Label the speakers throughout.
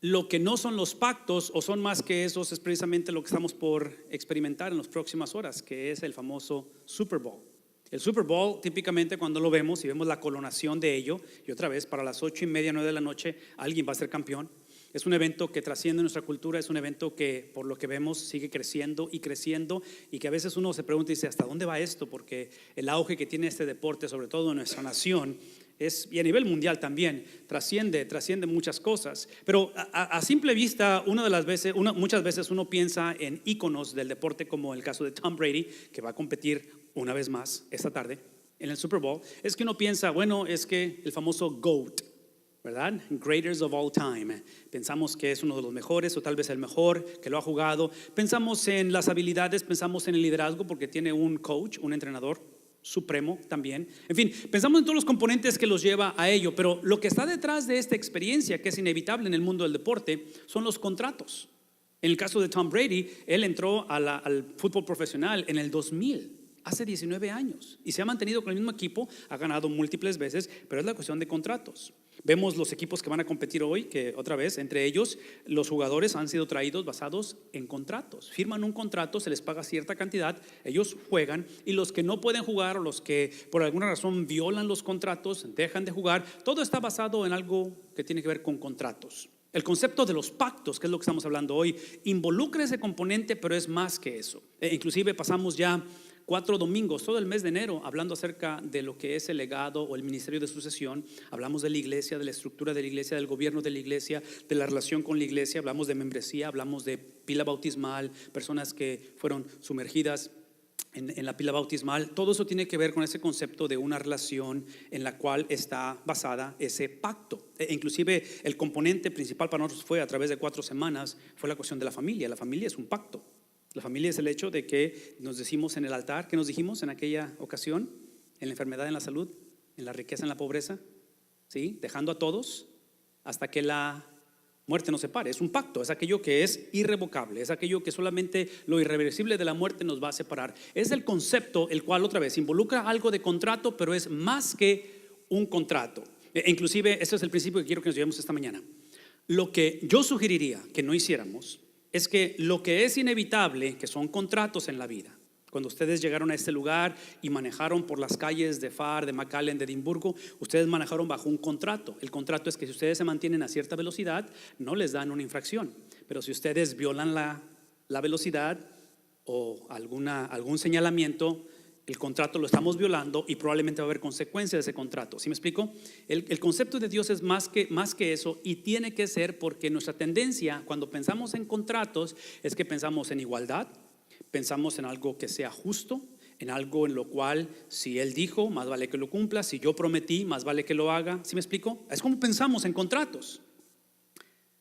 Speaker 1: Lo que no son los pactos o son más que esos es precisamente lo que estamos por experimentar en las próximas horas, que es el famoso Super Bowl. El Super Bowl, típicamente cuando lo vemos y vemos la coronación de ello, y otra vez para las 8:30, 9 de la noche, alguien va a ser campeón. Es un evento que trasciende nuestra cultura, es un evento que por lo que vemos sigue creciendo y creciendo, y que a veces uno se pregunta y dice, ¿hasta dónde va esto? Porque el auge que tiene este deporte, sobre todo en nuestra nación, y a nivel mundial también, trasciende muchas cosas. Pero a simple vista, muchas veces uno piensa en íconos del deporte, como el caso de Tom Brady, que va a competir una vez más esta tarde en el Super Bowl. Es que uno piensa, bueno, es que el famoso GOAT, ¿verdad? Greatest of all time. Pensamos que es uno de los mejores o tal vez el mejor que lo ha jugado. Pensamos en las habilidades, pensamos en el liderazgo porque tiene un coach, un entrenador supremo también. En fin, pensamos en todos los componentes que los lleva a ello, pero lo que está detrás de esta experiencia, que es inevitable en el mundo del deporte, son los contratos. En el caso de Tom Brady, él entró al fútbol profesional en el 2000, hace 19 años, y se ha mantenido con el mismo equipo, ha ganado múltiples veces, pero es la cuestión de contratos. Vemos los equipos que van a competir hoy, que otra vez, entre ellos, los jugadores han sido traídos basados en contratos. Firman un contrato, se les paga cierta cantidad, ellos juegan, y los que no pueden jugar o los que por alguna razón violan los contratos, dejan de jugar, todo está basado en algo que tiene que ver con contratos. El concepto de los pactos, que es lo que estamos hablando hoy, involucra ese componente, pero es más que eso. Inclusive pasamos ya 4 domingos, todo el mes de enero, hablando acerca de lo que es el legado o el ministerio de sucesión. Hablamos de la iglesia, de la estructura de la iglesia, del gobierno de la iglesia, de la relación con la iglesia. Hablamos de membresía, hablamos de pila bautismal, personas que fueron sumergidas en la pila bautismal. Todo eso tiene que ver con ese concepto de una relación en la cual está basada ese pacto. Inclusive el componente principal para nosotros fue, a través de 4 semanas, fue la cuestión de la familia. La familia es un pacto. La familia es el hecho de que nos decimos en el altar, ¿qué nos dijimos en aquella ocasión? En la enfermedad, en la salud, en la riqueza, en la pobreza, ¿sí? Dejando a todos hasta que la muerte nos separe. Es un pacto, es aquello que es irrevocable, es aquello que solamente lo irreversible de la muerte nos va a separar. Es el concepto el cual, otra vez, involucra algo de contrato, pero es más que un contrato. Inclusive, este es el principio que quiero que nos llevemos esta mañana. Lo que yo sugeriría que no hiciéramos es que lo que es inevitable, que son contratos en la vida. Cuando ustedes llegaron a este lugar y manejaron por las calles de Pharr, de McAllen, de Edimburgo, ustedes manejaron bajo un contrato. El contrato es que si ustedes se mantienen a cierta velocidad, no les dan una infracción. Pero si ustedes violan la velocidad o algún señalamiento, el contrato lo estamos violando y probablemente va a haber consecuencias de ese contrato. ¿Sí me explico? El concepto de Dios es más que eso, y tiene que ser porque nuestra tendencia cuando pensamos en contratos es que pensamos en igualdad, pensamos en algo que sea justo, en algo en lo cual si Él dijo, más vale que lo cumpla, si yo prometí, más vale que lo haga. ¿Sí me explico? Es como pensamos en contratos.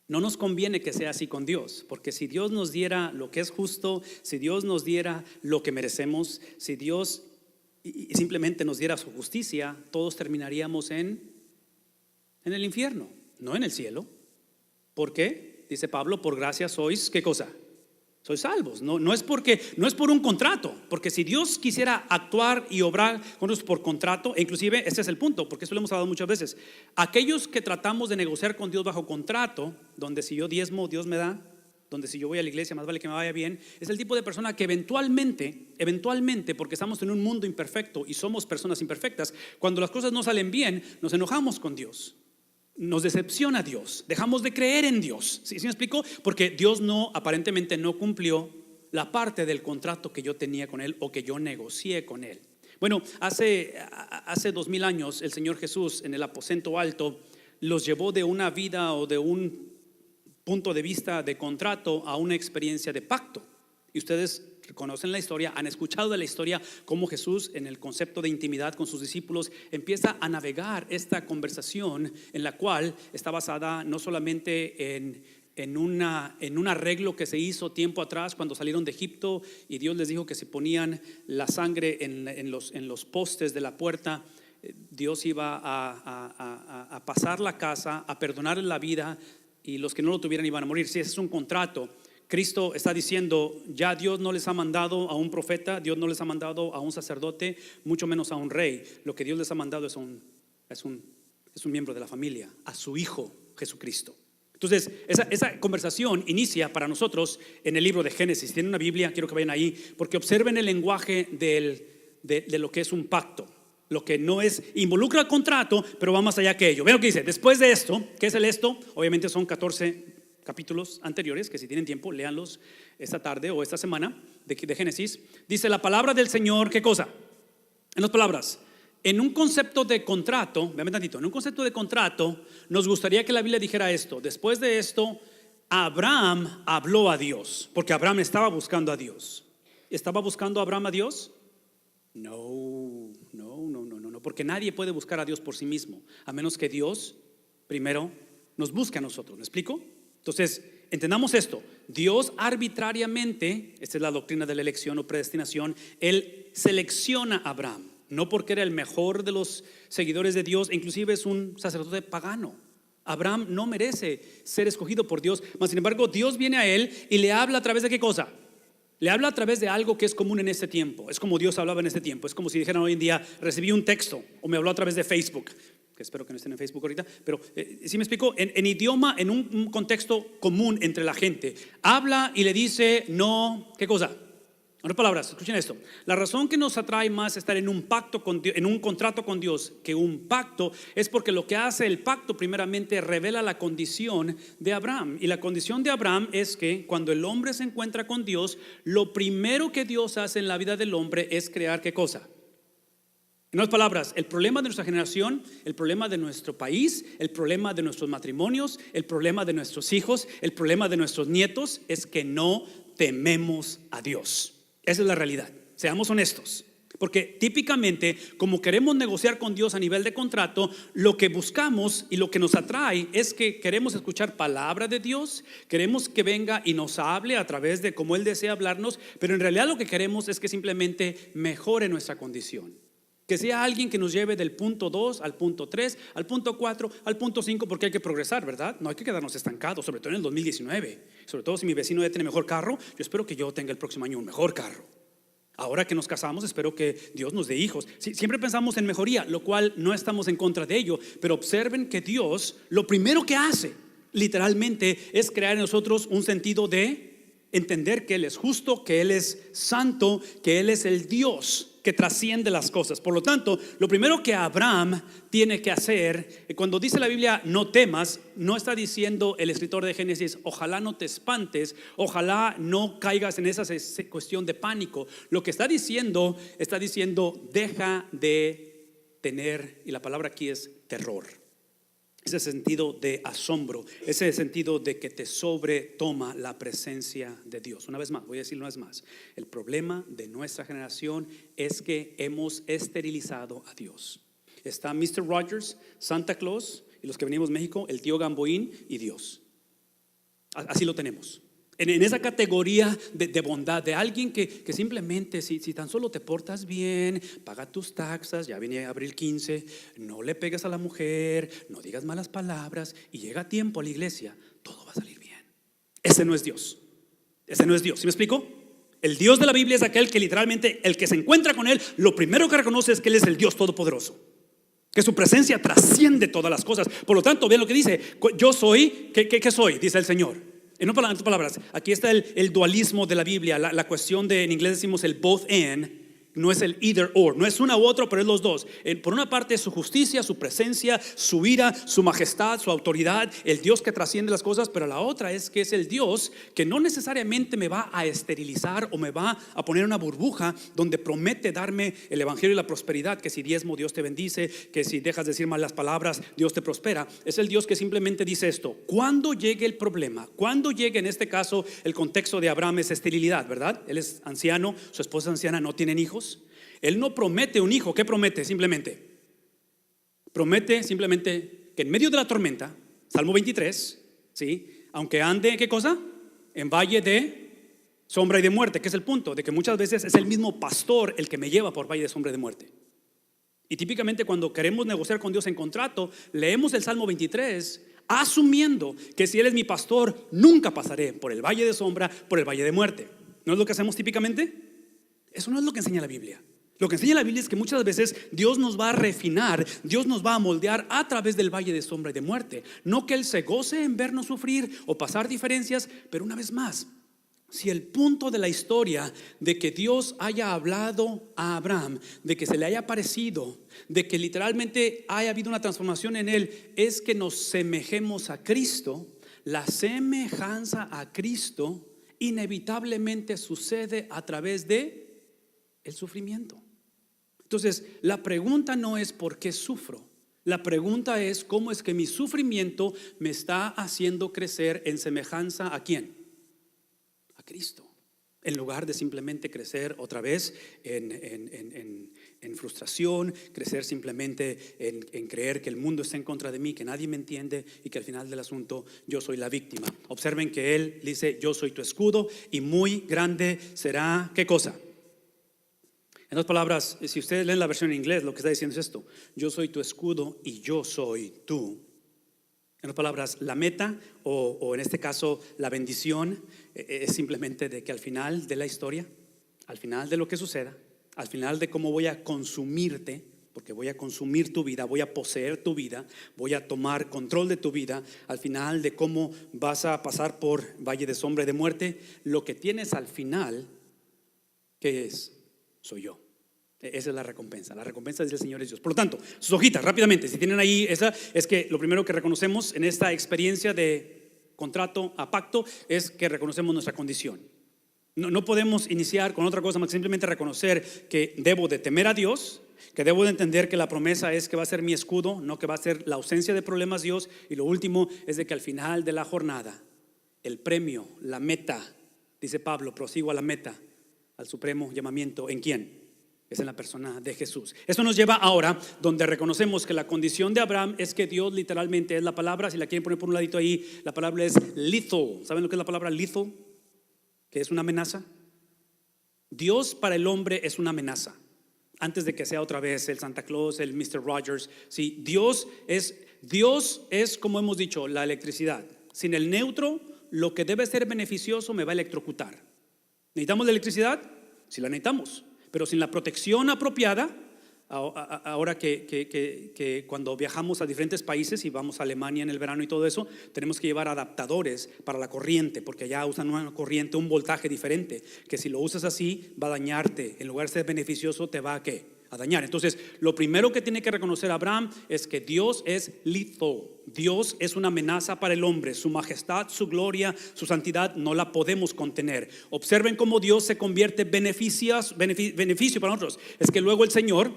Speaker 1: No nos conviene que sea así con Dios, porque si Dios nos diera lo que es justo, si Dios nos diera lo que merecemos, si Dios simplemente nos diera su justicia, todos terminaríamos en el infierno, no en el cielo. ¿Por qué? Dice Pablo, por gracia sois, ¿qué cosa? Sois salvos. No es por un contrato, porque si Dios quisiera actuar y obrar con nosotros por contrato, e inclusive este es el punto, porque eso lo hemos hablado muchas veces, aquellos que tratamos de negociar con Dios bajo contrato, donde si yo diezmo, Dios me da, donde si yo voy a la iglesia, más vale que me vaya bien, es el tipo de persona que eventualmente, porque estamos en un mundo imperfecto y somos personas imperfectas, cuando las cosas no salen bien, nos enojamos con Dios. Nos decepciona Dios, dejamos de creer en Dios. ¿Sí me explico? Porque Dios aparentemente no cumplió la parte del contrato que yo tenía con Él o que yo negocié con Él. Bueno, hace 2000 años el Señor Jesús en el aposento alto los llevó de una vida o de un punto de vista de contrato a una experiencia de pacto. Y ustedes conocen la historia, han escuchado de la historia cómo Jesús, en el concepto de intimidad con sus discípulos, empieza a navegar esta conversación en la cual está basada no solamente en un arreglo que se hizo tiempo atrás cuando salieron de Egipto y Dios les dijo que si ponían la sangre en los postes de la puerta, Dios iba a pasar la casa, a perdonar la vida, y los que no lo tuvieran iban a morir. Si ese es un contrato, Cristo está diciendo, ya Dios no les ha mandado a un profeta, Dios no les ha mandado a un sacerdote, mucho menos a un rey. Lo que Dios les ha mandado es un miembro de la familia, a su Hijo Jesucristo. Entonces, esa conversación inicia para nosotros en el libro de Génesis. Si tienen una Biblia, quiero que vayan ahí, porque observen el lenguaje de lo que es un pacto. Lo que no es, involucra el contrato, pero va más allá que ello. Vean lo que dice, después de esto, ¿qué es el esto? Obviamente son 14 capítulos anteriores, que si tienen tiempo, léanlos esta tarde o esta semana de Génesis. Dice la palabra del Señor, ¿qué cosa? En las palabras, en un concepto de contrato, vean tantito, en un concepto de contrato, nos gustaría que la Biblia dijera esto. Después de esto, Abraham habló a Dios, porque Abraham estaba buscando a Dios. ¿Estaba buscando a Abraham a Dios? No, porque nadie puede buscar a Dios por sí mismo, a menos que Dios primero nos busque a nosotros. ¿Me explico? Entonces, entendamos esto. Dios arbitrariamente, esta es la doctrina de la elección o predestinación, Él selecciona a Abraham, no porque era el mejor de los seguidores de Dios, inclusive es un sacerdote pagano. Abraham no merece ser escogido por Dios, mas sin embargo Dios viene a él y le habla a través de ¿qué cosa? Le habla a través de algo que es común en este tiempo. Es como Dios hablaba en este tiempo. Es como si dijeran hoy en día, recibí un texto o me habló a través de Facebook, que espero que no estén en Facebook ahorita, pero si me explico, en idioma, en un contexto común entre la gente, habla y le dice no, ¿qué cosa? En otras palabras, escuchen esto. La razón que nos atrae más estar en un pacto con Dios, en un contrato con Dios, que un pacto, es porque lo que hace el pacto primeramente revela la condición de Abraham. Y la condición de Abraham es que cuando el hombre se encuentra con Dios, lo primero que Dios hace en la vida del hombre es crear ¿qué cosa? En otras palabras, el problema de nuestra generación, el problema de nuestro país, el problema de nuestros matrimonios, el problema de nuestros hijos, el problema de nuestros nietos es que no tememos a Dios. Esa es la realidad, seamos honestos. Porque típicamente, como queremos negociar con Dios a nivel de contrato, lo que buscamos y lo que nos atrae es que queremos escuchar palabra de Dios, queremos que venga y nos hable a través de cómo Él desea hablarnos, pero en realidad lo que queremos es que simplemente mejore nuestra condición. Que sea alguien que nos lleve del punto 2 al punto 3, al punto 4, al punto 5, porque hay que progresar, ¿verdad? No hay que quedarnos estancados, sobre todo en el 2019. Sobre todo si mi vecino ya tiene mejor carro, yo espero que yo tenga el próximo año un mejor carro. Ahora que nos casamos, espero que Dios nos dé hijos. Siempre pensamos en mejoría, lo cual no estamos en contra de ello, pero observen que Dios, lo primero que hace, literalmente, es crear en nosotros un sentido de entender que Él es justo, que Él es santo, que Él es el Dios que trasciende las cosas. Por lo tanto, lo primero que Abraham tiene que hacer, cuando dice la Biblia no temas, no está diciendo el escritor de Génesis ojalá no te espantes, ojalá no caigas en esa cuestión de pánico. Lo que está diciendo deja de tener, y la palabra aquí es terror, ese sentido de asombro, ese sentido de que te sobretoma la presencia de Dios. Una vez más, voy a decir una vez más, el problema de nuestra generación es que hemos esterilizado a Dios. Está Mr. Rogers, Santa Claus y los que venimos de México, el tío Gamboín y Dios. Así lo tenemos. En esa categoría de bondad, de alguien que simplemente si tan solo te portas bien, paga tus taxas, ya viene abril 15, no le pegues a la mujer, no digas malas palabras y llega a tiempo a la iglesia, todo va a salir bien. Ese no es Dios. Ese no es Dios. ¿Sí me explico? El Dios de la Biblia es aquel que literalmente el que se encuentra con Él, lo primero que reconoce es que Él es el Dios todopoderoso, que su presencia trasciende todas las cosas. Por lo tanto, vean lo que dice, yo soy, ¿qué soy? Dice el Señor. En otras palabras, aquí está el dualismo de la Biblia, la cuestión de, en inglés decimos el both and, no es el either or, no es una u otra, pero es los dos. Por una parte su justicia, su presencia, su ira, su majestad, su autoridad, el Dios que trasciende las cosas, pero la otra es que es el Dios que no necesariamente me va a esterilizar o me va a poner una burbuja donde promete darme el evangelio y la prosperidad, que si diezmo Dios te bendice, que si dejas de decir malas palabras Dios te prospera. Es el Dios que simplemente dice esto: cuando llegue el problema, cuando llegue, en este caso el contexto de Abraham es esterilidad, ¿verdad? Él es anciano, su esposa es anciana, no tienen hijos. Él no promete un hijo. ¿Qué promete? Promete simplemente que en medio de la tormenta, Salmo 23, ¿sí? Aunque ande, ¿qué cosa? En valle de sombra y de muerte, que es el punto de que muchas veces es el mismo pastor el que me lleva por valle de sombra y de muerte. Y típicamente cuando queremos negociar con Dios en contrato, leemos el Salmo 23 asumiendo que si Él es mi pastor, nunca pasaré por el valle de sombra, por el valle de muerte. ¿No es lo que hacemos típicamente? Eso no es lo que enseña la Biblia. Lo que enseña la Biblia es que muchas veces Dios nos va a refinar, Dios nos va a moldear a través del valle de sombra y de muerte. No que Él se goce en vernos sufrir o pasar diferencias, pero una vez más, si el punto de la historia de que Dios haya hablado a Abraham, de que se le haya aparecido, de que literalmente haya habido una transformación en él, es que nos semejemos a Cristo, la semejanza a Cristo inevitablemente sucede a través de el sufrimiento. Entonces, la pregunta no es ¿por qué sufro? La pregunta es ¿cómo es que mi sufrimiento me está haciendo crecer en semejanza a quién? A Cristo. En lugar de simplemente crecer otra vez en frustración, crecer simplemente en creer que el mundo está en contra de mí, que nadie me entiende y que al final del asunto yo soy la víctima. Observen que Él dice: yo soy tu escudo y muy grande será, ¿qué cosa? En otras palabras, si ustedes leen la versión en inglés, lo que está diciendo es esto: yo soy tu escudo y yo soy tú. En otras palabras, la meta o en este caso la bendición es simplemente de que al final de la historia, al final de lo que suceda, al final de cómo voy a consumirte, porque voy a consumir tu vida, voy a poseer tu vida, voy a tomar control de tu vida, al final de cómo vas a pasar por valle de sombra y de muerte, lo que tienes al final, ¿qué es? Soy yo. Esa es la recompensa. La recompensa del Señor es Dios. Por lo tanto, sus hojitas rápidamente, si tienen ahí esa, es que lo primero que reconocemos en esta experiencia de contrato a pacto es que reconocemos nuestra condición. No podemos iniciar con otra cosa más que simplemente reconocer que debo de temer a Dios, que debo de entender que la promesa es que va a ser mi escudo, no que va a ser la ausencia de problemas Dios. Y lo último es de que al final de la jornada, el premio, la meta, dice Pablo, prosigo a la meta, al supremo llamamiento. ¿En quién? Es en la persona de Jesús. Esto nos lleva ahora donde reconocemos que la condición de Abraham es que Dios literalmente es la palabra. Si la quieren poner por un ladito ahí, la palabra es lethal. ¿Saben lo que es la palabra lethal? Que es una amenaza. Dios para el hombre es una amenaza. Antes de que sea otra vez el Santa Claus, el Mr. Rogers. Sí, Dios es, como hemos dicho, la electricidad. Sin el neutro, lo que debe ser beneficioso me va a electrocutar. ¿Necesitamos la electricidad? Sí la necesitamos. Pero sin la protección apropiada, ahora que cuando viajamos a diferentes países y vamos a Alemania en el verano y todo eso, tenemos que llevar adaptadores para la corriente, porque allá usan una corriente, un voltaje diferente, que si lo usas así va a dañarte. En lugar de ser beneficioso, te va a ¿qué? A dañar. Entonces, lo primero que tiene que reconocer Abraham es que Dios es lethal. Dios es una amenaza para el hombre. Su majestad, su gloria, su santidad no la podemos contener. Observen cómo Dios se convierte beneficio para nosotros. Es que luego el Señor,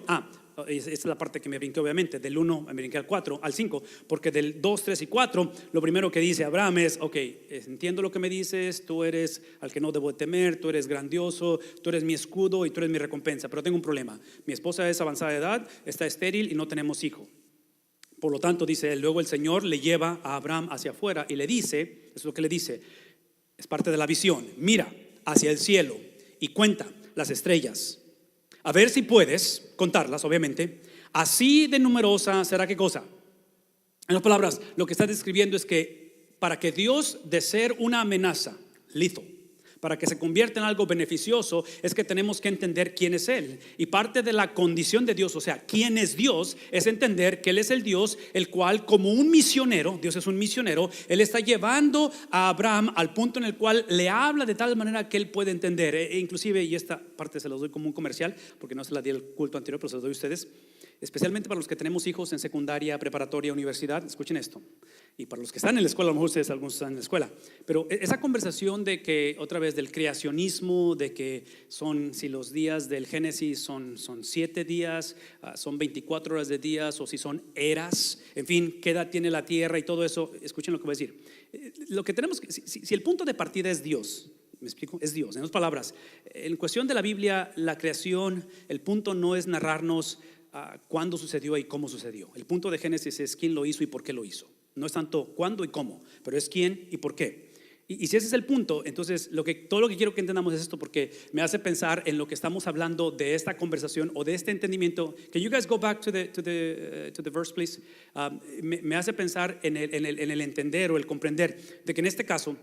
Speaker 1: esta es la parte que me brinqué obviamente, del 1 me brinqué al 4, al 5, porque del 2, 3 y 4, lo primero que dice Abraham es: ok, entiendo lo que me dices, tú eres al que no debo temer, tú eres grandioso, tú eres mi escudo y tú eres mi recompensa, pero tengo un problema, mi esposa es avanzada de edad, está estéril y no tenemos hijo. Por lo tanto, dice él, luego el Señor le lleva a Abraham hacia afuera y le dice, eso es lo que le dice, es parte de la visión: mira hacia el cielo y cuenta las estrellas, a ver si puedes contarlas, obviamente, así de numerosa será ¿qué cosa? En otras palabras, lo que está describiendo es que para que Dios, de ser una amenaza, lethal, para que se convierta en algo beneficioso, es que tenemos que entender quién es Él. Y parte de la condición de Dios, o sea, quién es Dios, es entender que Él es el Dios, el cual como un misionero, Dios es un misionero, Él está llevando a Abraham al punto en el cual le habla de tal manera que Él puede entender. Inclusive, y esta parte se los doy como un comercial, porque no se la di el culto anterior, pero se los doy a ustedes, especialmente para los que tenemos hijos en secundaria, preparatoria, universidad. Escuchen esto. Y para los que están en la escuela, a lo mejor ustedes algunos están en la escuela, pero esa conversación de que otra vez del creacionismo, de que son, si los días del Génesis son 7 días, son 24 horas de días, o si son eras, en fin, qué edad tiene la tierra y todo eso. Escuchen lo que voy a decir. Lo que tenemos que, si el punto de partida es Dios, ¿me explico? Es Dios. En otras palabras, en cuestión de la Biblia, la creación, el punto no es narrarnos cuándo sucedió y cómo sucedió. El punto de Génesis es quién lo hizo y por qué lo hizo. No es tanto cuándo y cómo, pero es quién y por qué. Y si ese es el punto, entonces todo lo que quiero que entendamos es esto, porque me hace pensar en lo que estamos hablando de esta conversación o de este entendimiento. Can you guys go back to the verse, please? Me hace pensar en el entender o el comprender de que en este caso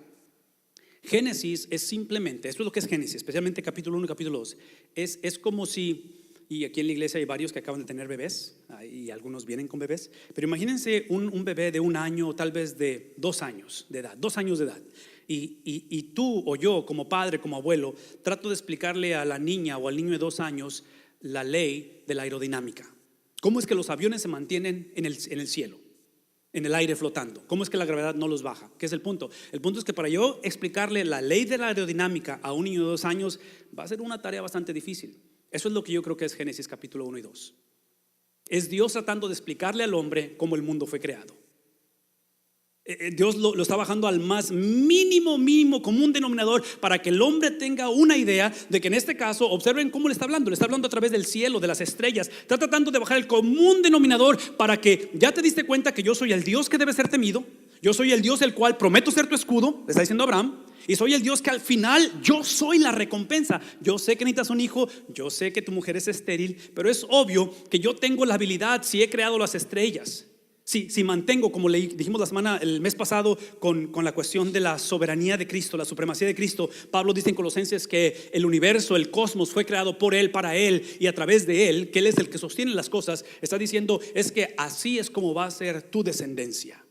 Speaker 1: Génesis es simplemente, esto es lo que es Génesis, especialmente capítulo 1 y capítulo 2, es como si Y aquí en la iglesia hay varios que acaban de tener bebés, y algunos vienen con bebés. Pero imagínense un bebé de 1 año, tal vez de 2 años de edad, 2 años de edad. Y tú o yo, como padre, como abuelo, trato de explicarle a la niña o al niño de 2 años la ley de la aerodinámica. ¿Cómo es que los aviones se mantienen en el cielo, en el aire flotando? ¿Cómo es que la gravedad no los baja? ¿Qué es el punto? El punto es que para yo explicarle la ley de la aerodinámica a un niño de 2 años va a ser una tarea bastante difícil. Eso es lo que yo creo que es Génesis capítulo 1 y 2. Es Dios tratando de explicarle al hombre cómo el mundo fue creado. Dios lo está bajando al más mínimo común denominador para que el hombre tenga una idea de que en este caso, observen cómo le está hablando a través del cielo, de las estrellas. Está tratando de bajar el común denominador para que ya te diste cuenta que yo soy el Dios que debe ser temido. Yo soy el Dios el cual prometo ser tu escudo, le está diciendo Abraham. Y soy el Dios que al final yo soy la recompensa. Yo sé que necesitas un hijo, yo sé que tu mujer es estéril, pero es obvio que yo tengo la habilidad, si he creado las estrellas, si mantengo, como dijimos el mes pasado con la cuestión de la soberanía de Cristo, la supremacía de Cristo. Pablo dice en Colosenses que el universo, el cosmos fue creado por Él, para Él y a través de Él, que Él es el que sostiene las cosas. Está diciendo es que así es como va a ser tu descendencia.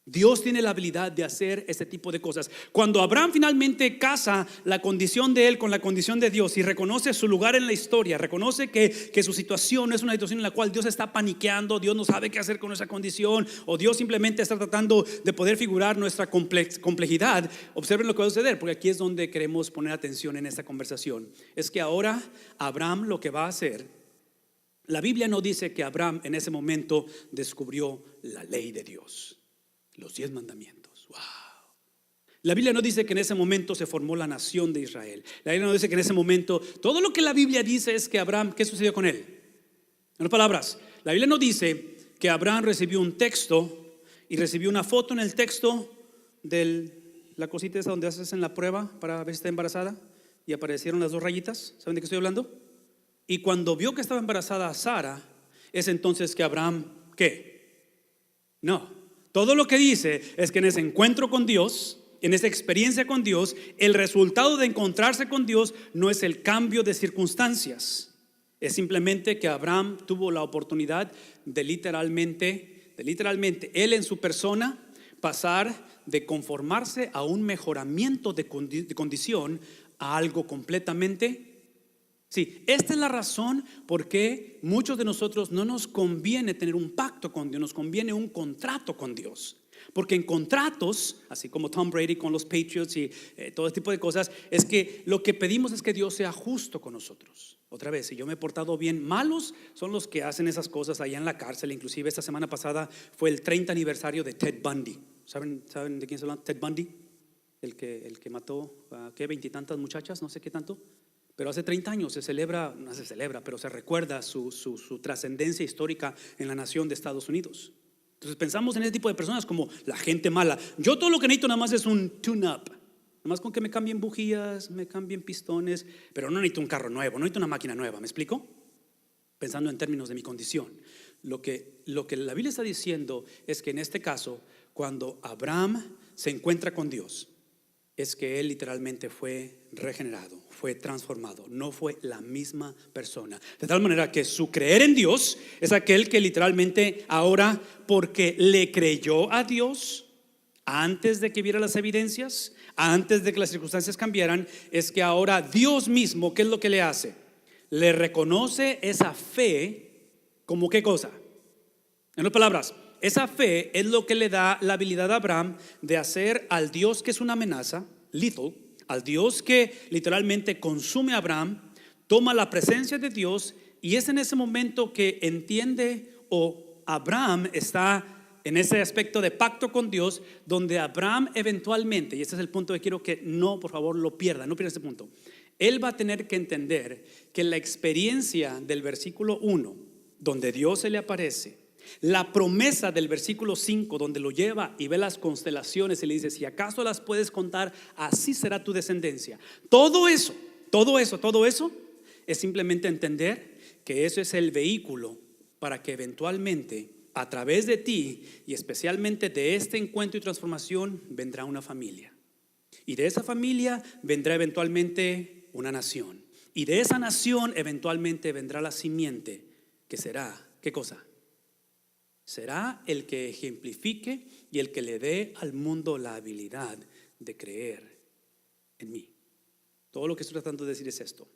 Speaker 1: Dios tiene la habilidad de hacer este tipo de cosas. Cuando Abraham finalmente casa la condición de él con la condición de Dios y reconoce su lugar en la historia, reconoce que su situación es una situación en la cual Dios está paniqueando, Dios no sabe qué hacer con esa condición, o Dios simplemente está tratando de poder figurar nuestra complejidad. Observen lo que va a suceder, porque aquí es donde queremos poner atención en esta conversación. Es que ahora Abraham lo que va a hacer, la Biblia no dice que Abraham en ese momento descubrió la ley de Dios, los 10 mandamientos. Wow. La Biblia no dice que en ese momento se formó la nación de Israel. La Biblia no dice que en ese momento, todo lo que la Biblia dice es que Abraham, ¿qué sucedió con él? En otras palabras, la Biblia no dice que Abraham recibió un texto y recibió una foto en el texto de la cosita esa donde haces en la prueba para ver si está embarazada y aparecieron las 2 rayitas. ¿Saben de qué estoy hablando? Y cuando vio que estaba embarazada Sara, es entonces que Abraham, ¿qué? No. Todo lo que dice es que en ese encuentro con Dios, en esa experiencia con Dios, el resultado de encontrarse con Dios no es el cambio de circunstancias. Es simplemente que Abraham tuvo la oportunidad de literalmente él en su persona pasar de conformarse a un mejoramiento de condición a algo completamente. Sí, esta es la razón por qué muchos de nosotros no nos conviene tener un pacto con Dios, nos conviene un contrato con Dios. Porque en contratos, así como Tom Brady con los Patriots y todo este tipo de cosas, es que lo que pedimos es que Dios sea justo con nosotros. Otra vez, si yo me he portado bien, malos son los que hacen esas cosas allá en la cárcel. Inclusive esta semana pasada fue el 30 aniversario de Ted Bundy. ¿Saben de quién se habla? Ted Bundy, el que mató a 20 y tantas muchachas, no sé qué tanto. Pero hace 30 años pero se recuerda su trascendencia histórica en la nación de Estados Unidos. Entonces pensamos en ese tipo de personas como la gente mala. Yo todo lo que necesito nada más es un tune-up. Nada más con que me cambien bujías, me cambien pistones. Pero no necesito un carro nuevo, no necesito una máquina nueva. ¿Me explico? Pensando en términos de mi condición. Lo que la Biblia está diciendo es que en este caso, cuando Abraham se encuentra con Dios, es que él literalmente fue regenerado, fue transformado, no fue la misma persona. De tal manera que su creer en Dios es aquel que literalmente ahora, porque le creyó a Dios antes de que viera las evidencias, antes de que las circunstancias cambiaran, es que ahora Dios mismo, ¿qué es lo que le hace? Le reconoce esa fe como ¿qué cosa? En otras palabras, esa fe es lo que le da la habilidad a Abraham de hacer al Dios que es una amenaza, lethal, al Dios que literalmente consume a Abraham, toma la presencia de Dios, y es en ese momento que entiende, o Abraham está en ese aspecto de pacto con Dios, donde Abraham eventualmente, y este es el punto que quiero que no, por favor, lo pierda, no pierda este punto. Él va a tener que entender que la experiencia del versículo 1, donde Dios se le aparece, la promesa del versículo 5, donde lo lleva y ve las constelaciones y le dice: si acaso las puedes contar, así será tu descendencia. Todo eso es simplemente entender que eso es el vehículo para que eventualmente a través de ti, y especialmente de este encuentro y transformación, vendrá una familia. Y de esa familia vendrá eventualmente una nación. Y de esa nación eventualmente vendrá la simiente que será, ¿qué cosa? Será el que ejemplifique y el que le dé al mundo la habilidad de creer en mí. Todo lo que estoy tratando de decir es esto.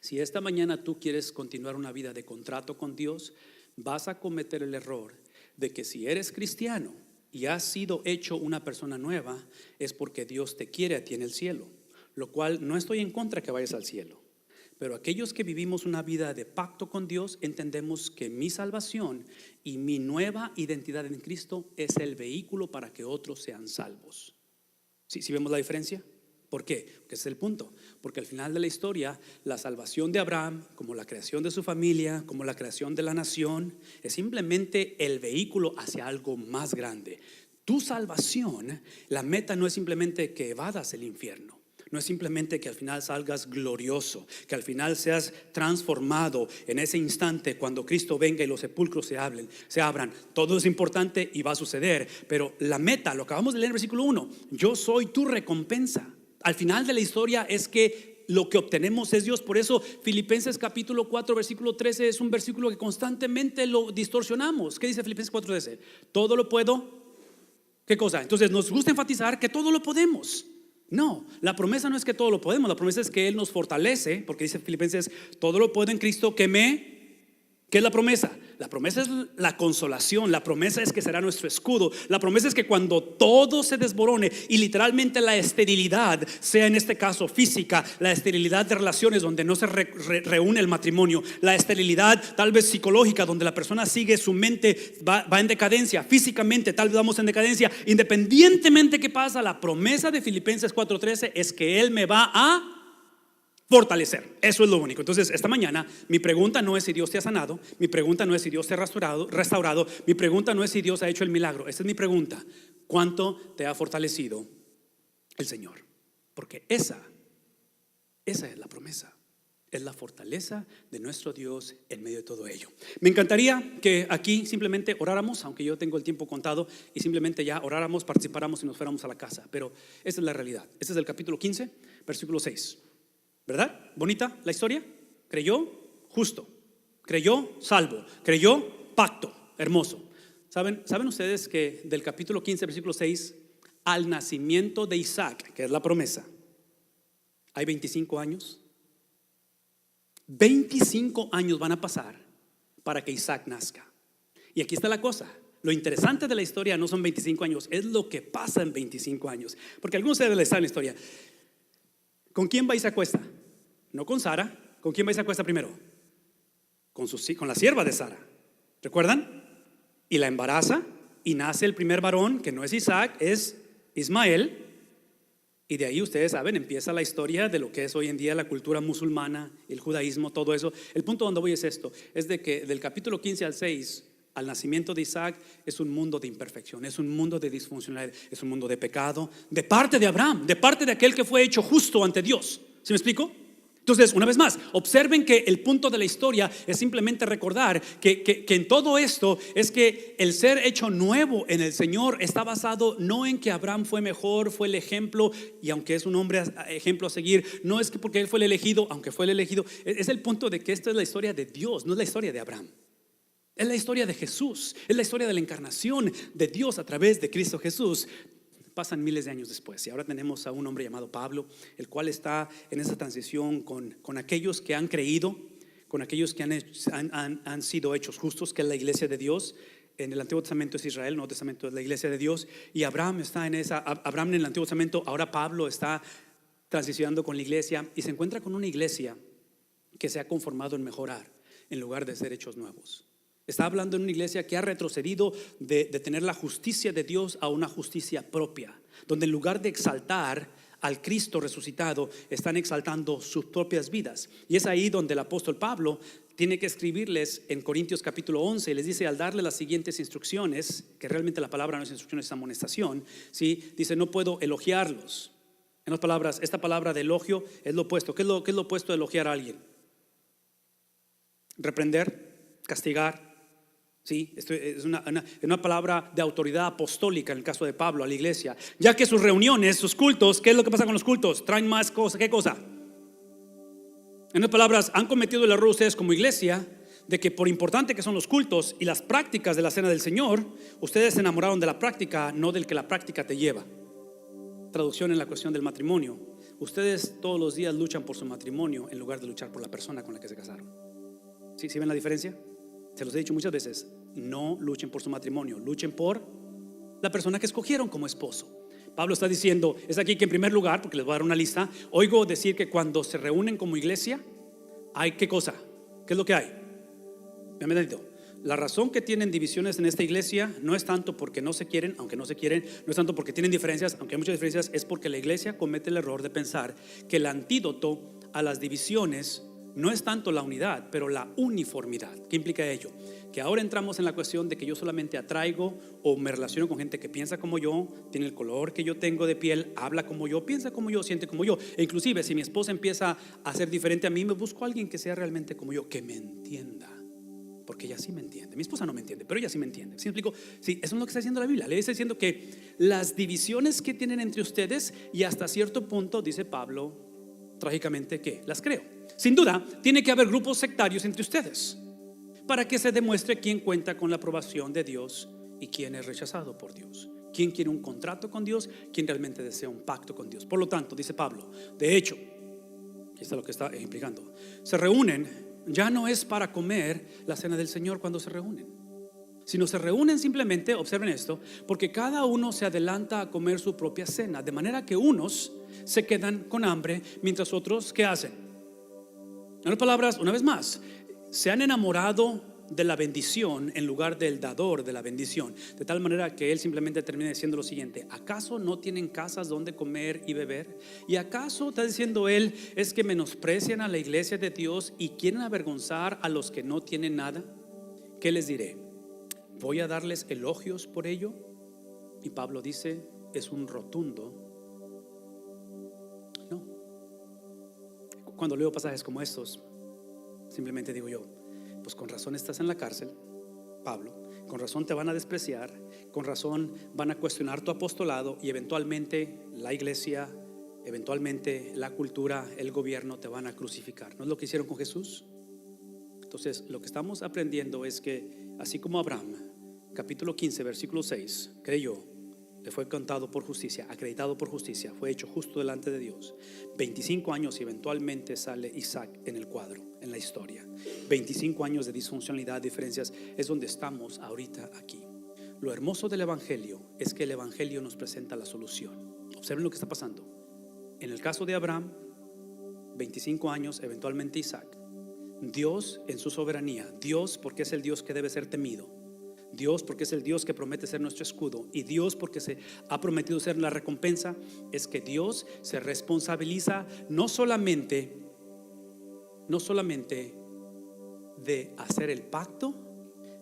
Speaker 1: Si esta mañana tú quieres continuar una vida de contrato con Dios, vas a cometer el error de que si eres cristiano y has sido hecho una persona nueva, es porque Dios te quiere a ti en el cielo. Lo cual no estoy en contra que vayas al cielo. Pero aquellos que vivimos una vida de pacto con Dios, entendemos que mi salvación y mi nueva identidad en Cristo es el vehículo para que otros sean salvos. ¿Sí vemos la diferencia? ¿Por qué? Porque ese es el punto. Porque al final de la historia, la salvación de Abraham, como la creación de su familia, como la creación de la nación, es simplemente el vehículo hacia algo más grande. Tu salvación, la meta no es simplemente que evadas el infierno. No es simplemente que al final salgas glorioso, que al final seas transformado en ese instante cuando Cristo venga y los sepulcros se abran. Todo es importante y va a suceder. Pero la meta, lo acabamos de leer en el versículo 1, yo soy tu recompensa. Al final de la historia es que lo que obtenemos es Dios. Por eso Filipenses capítulo 4 versículo 13 es un versículo que constantemente lo distorsionamos. ¿Qué dice Filipenses 4:13? Todo lo puedo. ¿Qué cosa? Entonces nos gusta enfatizar que todo lo podemos. No, la promesa no es que todo lo podemos, la promesa es que Él nos fortalece, porque dice Filipenses, todo lo puedo en Cristo ¿qué es la promesa? La promesa es la consolación, la promesa es que será nuestro escudo, la promesa es que cuando todo se desborone y literalmente la esterilidad, sea en este caso física, la esterilidad de relaciones donde no se reúne el matrimonio, la esterilidad tal vez psicológica donde la persona sigue, su mente va en decadencia, físicamente tal vez vamos en decadencia, independientemente que pasa, la promesa de Filipenses 4:13 es que Él me va a fortalecer. Eso es lo único. Entonces esta mañana mi pregunta no es si Dios te ha sanado, mi pregunta no es si Dios te ha restaurado, mi pregunta no es si Dios ha hecho el milagro. Esta es mi pregunta: ¿cuánto te ha fortalecido el Señor? Porque esa es la promesa, es la fortaleza de nuestro Dios en medio de todo ello. Me encantaría que aquí simplemente oráramos, aunque yo tengo el tiempo contado, y simplemente ya oráramos, participáramos y nos fuéramos a la casa. Pero esa es la realidad. Este es el capítulo 15 versículo 6. ¿Verdad? Bonita la historia. Creyó, justo. Creyó, salvo. Creyó, pacto. Hermoso. ¿Saben ustedes que del capítulo 15, versículo 6 al nacimiento de Isaac, que es la promesa, hay 25 años? 25 años van a pasar para que Isaac nazca. Y aquí está la cosa. Lo interesante de la historia no son 25 años, es lo que pasa en 25 años. Porque a algunos de ustedes les saben la historia. ¿Con quién va y se acuesta? No con Sara. ¿Con quién va y se acuesta primero? Con la sierva de Sara. ¿Recuerdan? Y la embaraza y nace el primer varón, que no es Isaac, es Ismael. Y de ahí ustedes saben, empieza la historia de lo que es hoy en día la cultura musulmana, el judaísmo, todo eso. El punto donde voy es esto, es de que del capítulo 15 al 6 al nacimiento de Isaac es un mundo de imperfección, es un mundo de disfuncionalidad, es un mundo de pecado, de parte de Abraham, de parte de aquel que fue hecho justo ante Dios. ¿Sí me explico? Entonces, una vez más, observen que el punto de la historia es simplemente recordar que en todo esto es que el ser hecho nuevo en el Señor está basado no en que Abraham fue mejor, fue el ejemplo, y aunque es un hombre ejemplo a seguir, no es que porque él fue el elegido, aunque fue el elegido, es el punto de que esta es la historia de Dios, no es la historia de Abraham. Es la historia de Jesús, es la historia de la encarnación de Dios a través de Cristo Jesús. Pasan miles de años después y ahora tenemos a un hombre llamado Pablo, el cual está en esa transición con aquellos que han creído, con aquellos que han sido hechos justos, que es la iglesia de Dios. En el Antiguo Testamento es Israel, el Nuevo Testamento es la iglesia de Dios. Y Abraham está Abraham en el Antiguo Testamento, ahora Pablo está transicionando con la iglesia y se encuentra con una iglesia que se ha conformado en mejorar en lugar de ser hechos nuevos. Está hablando en una iglesia que ha retrocedido de tener la justicia de Dios a una justicia propia, donde en lugar de exaltar al Cristo resucitado, están exaltando sus propias vidas. Y es ahí donde el apóstol Pablo tiene que escribirles en Corintios capítulo 11, les dice al darle las siguientes instrucciones, que realmente la palabra no es instrucción, es amonestación, ¿sí? Dice, no puedo elogiarlos. En otras palabras, esta palabra de elogio es lo opuesto. ¿Qué es lo opuesto de elogiar a alguien? Reprender, castigar. Sí, esto es una palabra de autoridad apostólica en el caso de Pablo a la iglesia, ya que sus reuniones, sus cultos, ¿qué es lo que pasa con los cultos? Traen más cosas, ¿qué cosa? En otras palabras, han cometido el error ustedes como iglesia de que por importante que son los cultos y las prácticas de la cena del Señor, ustedes se enamoraron de la práctica, no del que la práctica te lleva. Traducción en la cuestión del matrimonio: ustedes todos los días luchan por su matrimonio en lugar de luchar por la persona con la que se casaron. ¿Sí ven la diferencia? Se los he dicho muchas veces: no luchen por su matrimonio, luchen por la persona que escogieron como esposo. Pablo está diciendo, es aquí que en primer lugar, porque les voy a dar una lista, oigo decir que cuando se reúnen como iglesia, hay ¿qué cosa? ¿Qué es lo que hay? La razón que tienen divisiones en esta iglesia no es tanto porque no se quieren, aunque no se quieren, no es tanto porque tienen diferencias, aunque hay muchas diferencias, es porque la iglesia comete el error de pensar que el antídoto a las divisiones no es tanto la unidad, pero la uniformidad. ¿Qué implica ello? Que ahora entramos en la cuestión de que yo solamente atraigo o me relaciono con gente que piensa como yo, tiene el color que yo tengo de piel, habla como yo, piensa como yo, siente como yo. E inclusive si mi esposa empieza a ser diferente a mí, me busco a alguien que sea realmente como yo, que me entienda. Porque ella sí me entiende. Mi esposa no me entiende, pero ella sí me entiende. ¿Sí me explico? Sí, eso es lo que está diciendo la Biblia. Le está diciendo que las divisiones que tienen entre ustedes, y hasta cierto punto, dice Pablo, trágicamente, que las creo. Sin duda, tiene que haber grupos sectarios entre ustedes para que se demuestre quién cuenta con la aprobación de Dios y quién es rechazado por Dios, quién quiere un contrato con Dios, quién realmente desea un pacto con Dios. Por lo tanto, dice Pablo, de hecho, aquí está lo que está implicando, se reúnen. Ya no es para comer la cena del Señor cuando se reúnen, sino se reúnen simplemente, observen esto, porque cada uno se adelanta a comer su propia cena, de manera que unos se quedan con hambre mientras otros, ¿qué hacen? En otras palabras, una vez más, se han enamorado de la bendición en lugar del dador de la bendición, de tal manera que él simplemente termina diciendo lo siguiente: ¿acaso no tienen casas donde comer y beber? ¿Y acaso, está diciendo él, es que menosprecian a la iglesia de Dios y quieren avergonzar a los que no tienen nada? ¿Qué les diré? ¿Voy a darles elogios por ello? Y Pablo dice, es un rotundo no. Cuando leo pasajes como estos, simplemente digo yo, pues con razón estás en la cárcel, Pablo, con razón te van a despreciar, con razón van a cuestionar tu apostolado, y eventualmente la iglesia, eventualmente la cultura, el gobierno te van a crucificar. ¿No es lo que hicieron con Jesús? Entonces lo que estamos aprendiendo es que así como Abraham, capítulo 15 versículo 6, creyó, le fue contado por justicia, acreditado por justicia, fue hecho justo delante de Dios. 25 años y eventualmente sale Isaac en el cuadro, en la historia. 25 años de disfuncionalidad, diferencias, es donde estamos ahorita aquí. Lo hermoso del evangelio es que el evangelio nos presenta la solución. Observen lo que está pasando. En el caso de Abraham, 25 años, eventualmente Isaac. Dios en su soberanía, Dios porque es el Dios que debe ser temido, Dios porque es el Dios que promete ser nuestro escudo, y Dios porque se ha prometido ser la recompensa. Es que Dios se responsabiliza no solamente de hacer el pacto,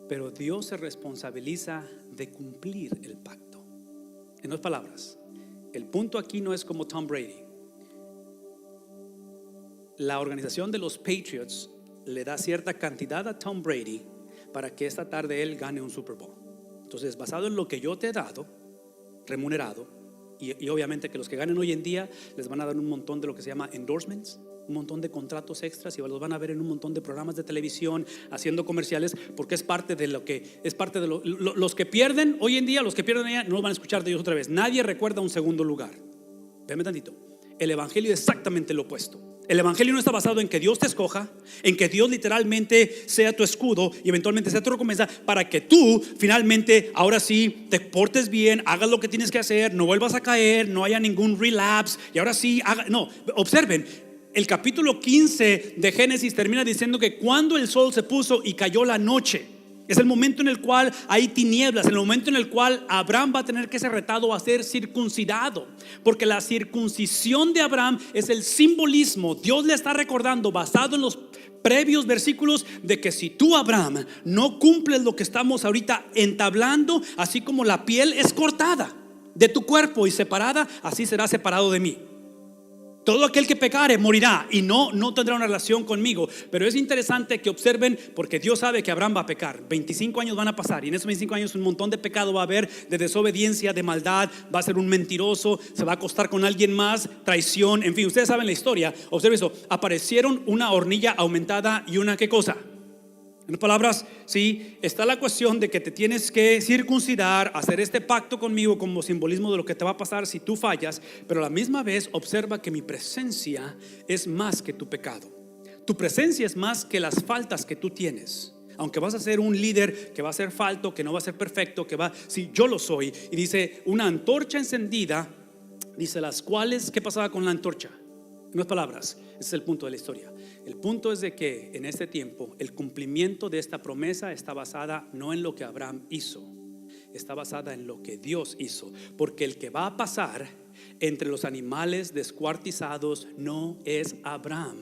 Speaker 1: pero Dios se responsabiliza de cumplir el pacto. En otras palabras, el punto aquí no es como Tom Brady. La organización de los Patriots le da cierta cantidad a Tom Brady para que esta tarde él gane un Super Bowl. Entonces, basado en lo que yo te he dado, remunerado, y obviamente que los que ganen hoy en día les van a dar un montón de lo que se llama endorsements, un montón de contratos extras, y los van a ver en un montón de programas de televisión haciendo comerciales, porque es parte de lo que es parte de los que pierden hoy en día, los que pierden allá no van a escuchar de ellos otra vez. Nadie recuerda un segundo lugar. Véanme tantito. El evangelio es exactamente lo opuesto. El evangelio no está basado en que Dios te escoja, en que Dios literalmente sea tu escudo y eventualmente sea tu recompensa para que tú finalmente, ahora sí, te portes bien, hagas lo que tienes que hacer, no vuelvas a caer, no haya ningún relapse, y ahora sí, no, observen, el capítulo 15 de Génesis termina diciendo que cuando el sol se puso y cayó la noche, es el momento en el cual hay tinieblas, el momento en el cual Abraham va a tener que ser retado a ser circuncidado, porque la circuncisión de Abraham es el simbolismo. Dios le está recordando, basado en los previos versículos, de que si tú, Abraham, no cumples lo que estamos ahorita entablando, así como la piel es cortada de tu cuerpo y separada, así será separado de mí. Todo aquel que pecare morirá y no tendrá una relación conmigo. Pero es interesante que observen, porque Dios sabe que Abraham va a pecar. 25 años van a pasar y en esos 25 años un montón de pecado va a haber, de desobediencia, de maldad. Va a ser un mentiroso, se va a acostar con alguien más, traición, en fin, ustedes saben la historia. Observen eso, aparecieron una hornilla aumentada y una ¿qué cosa? En otras palabras, sí, está la cuestión de que te tienes que circuncidar, hacer este pacto conmigo como simbolismo de lo que te va a pasar si tú fallas. Pero a la misma vez observa que mi presencia es más que tu pecado. Tu presencia es más que las faltas que tú tienes. Aunque vas a ser un líder que va a ser falto, que no va a ser perfecto, sí, yo lo soy. Y dice, una antorcha encendida, dice las cuales, ¿qué pasaba con la antorcha? En otras palabras, ese es el punto de la historia. El punto es de que en este tiempo el cumplimiento de esta promesa está basada no en lo que Abraham hizo, está basada en lo que Dios hizo. Porque el que va a pasar entre los animales descuartizados no es Abraham,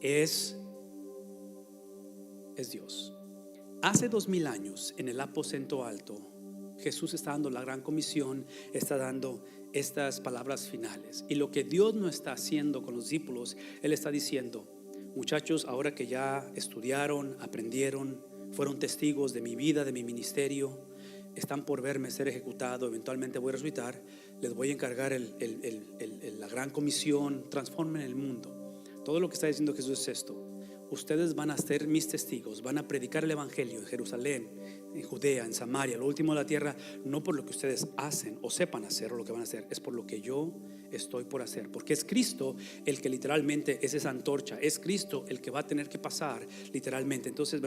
Speaker 1: es Dios. Hace 2000 años en el aposento alto, Jesús está dando la gran comisión, está dando estas palabras finales. Y lo que Dios no está haciendo con los discípulos, Él está diciendo: muchachos, ahora que ya estudiaron, aprendieron, fueron testigos de mi vida, de mi ministerio, están por verme ser ejecutado, eventualmente voy a resucitar, les voy a encargar la gran comisión, transformen el mundo. Todo lo que está diciendo Jesús es esto: ustedes van a ser mis testigos, van a predicar el evangelio en Jerusalén, en Judea, en Samaria, lo último de la tierra, no por lo que ustedes hacen o sepan hacer o lo que van a hacer, es por lo que yo estoy por hacer. Porque es Cristo el que literalmente es esa antorcha, es Cristo el que va a tener que pasar literalmente. Entonces,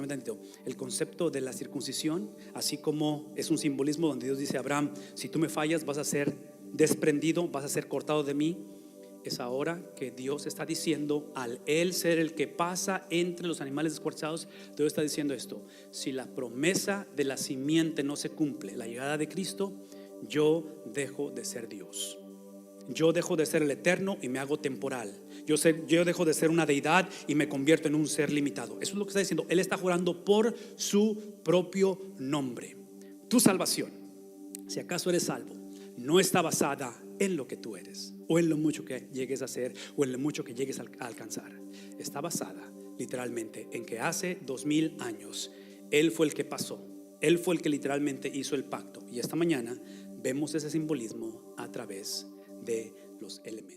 Speaker 1: el concepto de la circuncisión, así como es un simbolismo donde Dios dice a Abraham: si tú me fallas vas a ser desprendido, vas a ser cortado de mí. Es ahora que Dios está diciendo, al Él ser el que pasa entre los animales descuartizados, Dios está diciendo esto: si la promesa de la simiente no se cumple, la llegada de Cristo, yo dejo de ser Dios. Yo dejo de ser el eterno y me hago temporal. Yo dejo de ser una deidad y me convierto en un ser limitado. Eso es lo que está diciendo. Él está jurando por su propio nombre. Tu salvación, si acaso eres salvo, no está basada en lo que tú eres, o en lo mucho que llegues a hacer, o en lo mucho que llegues a alcanzar. Está basada literalmente en que hace 2000 años Él fue el que pasó, Él fue el que literalmente hizo el pacto. Y esta mañana vemos ese simbolismo a través de los elementos.